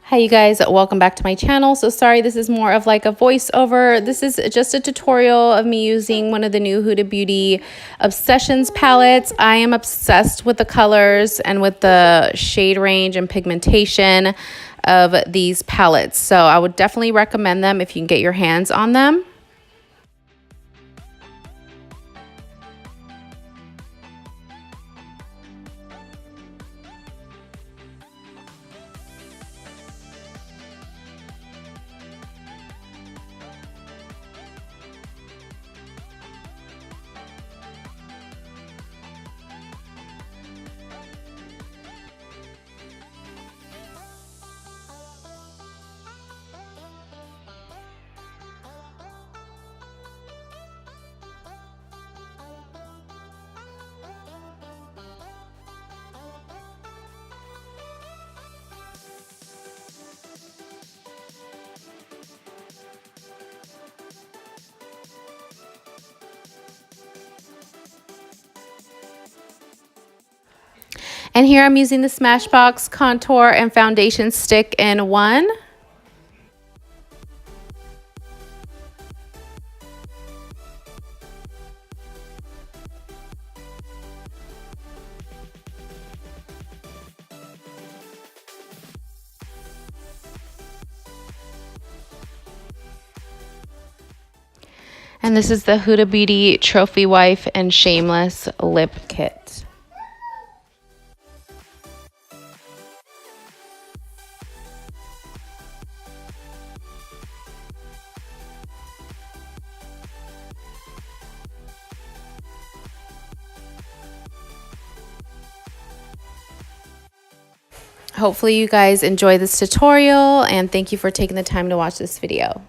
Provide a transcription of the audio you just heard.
Hi you guys, welcome back to my channel. So sorry, this is more of like a voiceover. This is just a tutorial of me using one of the new Huda Beauty Obsessions palettes. I am obsessed with the colors and with the shade range and pigmentation of these palettes. So I would definitely recommend them if you can get your hands on them. And here I'm using the Smashbox contour and foundation stick in one. And this is the Huda Beauty Trophy Wife and Shameless Lip Kit. Hopefully you guys enjoy this tutorial, and thank you for taking the time to watch this video.